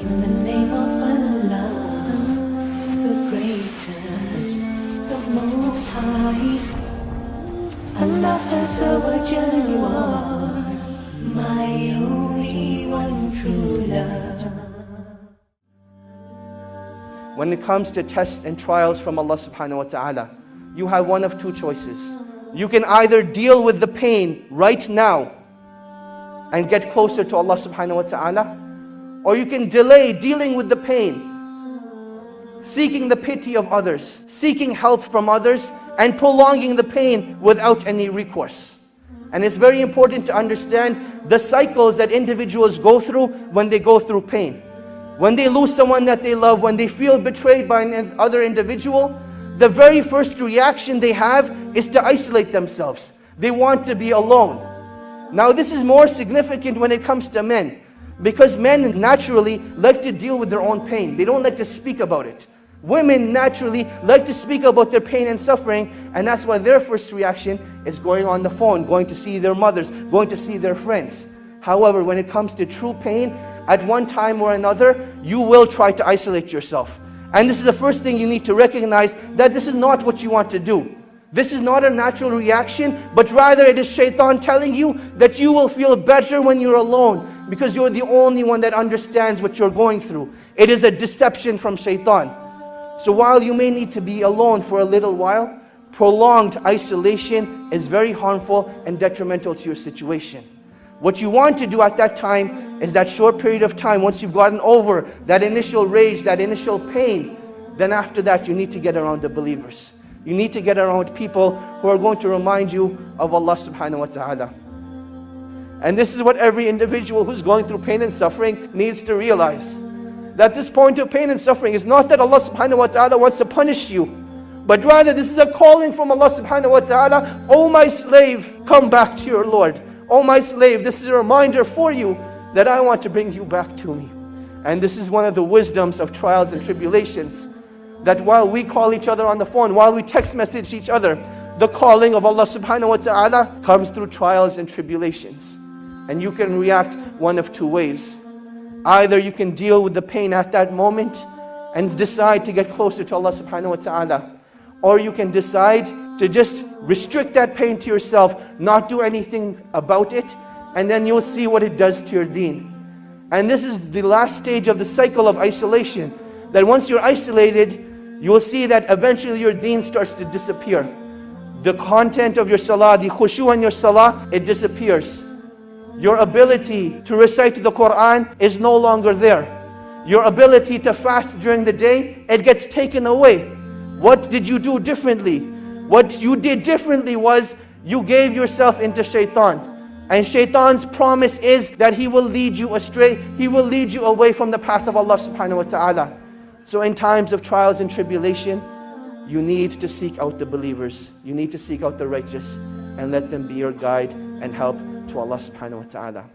In the name of Allah, the greatest, the most high. Allah Azza wa Jalla, you are my only one true love. When it comes to tests and trials from Allah subhanahu wa ta'ala, you have one of two choices. You can either deal with the pain right now and get closer to Allah subhanahu wa ta'ala, or you can delay dealing with the pain, seeking the pity of others, seeking help from others, and prolonging the pain without any recourse. And it's very important to understand the cycles that individuals go through when they go through pain. When they lose someone that they love, when they feel betrayed by another individual, the very first reaction they have is to isolate themselves. They want to be alone. Now this is more significant when it comes to men, because men naturally like to deal with their own pain. They don't like to speak about it. Women naturally like to speak about their pain and suffering, and that's why their first reaction is going on the phone, going to see their mothers, going to see their friends. However, when it comes to true pain, at one time or another, you will try to isolate yourself. And this is the first thing you need to recognize, that this is not what you want to do. This is not a natural reaction, but rather it is shaitan telling you that you will feel better when you're alone, because you're the only one that understands what you're going through. It is a deception from shaitan. So while you may need to be alone for a little while, prolonged isolation is very harmful and detrimental to your situation. What you want to do at that time is that short period of time, once you've gotten over that initial rage, that initial pain, then after that you need to get around the believers. You need to get around people who are going to remind you of Allah subhanahu wa ta'ala. And this is what every individual who's going through pain and suffering needs to realize. That this point of pain and suffering is not that Allah subhanahu wa ta'ala wants to punish you, but rather this is a calling from Allah subhanahu wa ta'ala. Oh my slave, come back to your Lord. Oh my slave, this is a reminder for you that I want to bring you back to me. And this is one of the wisdoms of trials and tribulations, that while we call each other on the phone, while we text message each other, the calling of Allah subhanahu wa ta'ala comes through trials and tribulations. And you can react one of two ways. Either you can deal with the pain at that moment and decide to get closer to Allah subhanahu wa ta'ala, or you can decide to just restrict that pain to yourself, not do anything about it, and then you'll see what it does to your deen. And this is the last stage of the cycle of isolation, that once you're isolated, you will see that eventually your deen starts to disappear. The content of your salah, the khushu in your salah, it disappears. Your ability to recite the Quran is no longer there. Your ability to fast during the day, it gets taken away. What did you do differently? What you did differently was you gave yourself into shaitan. And shaitan's promise is that he will lead you astray. He will lead you away from the path of Allah subhanahu wa ta'ala. So in times of trials and tribulation, you need to seek out the believers. You need to seek out the righteous and let them be your guide and help to Allah subhanahu wa ta'ala.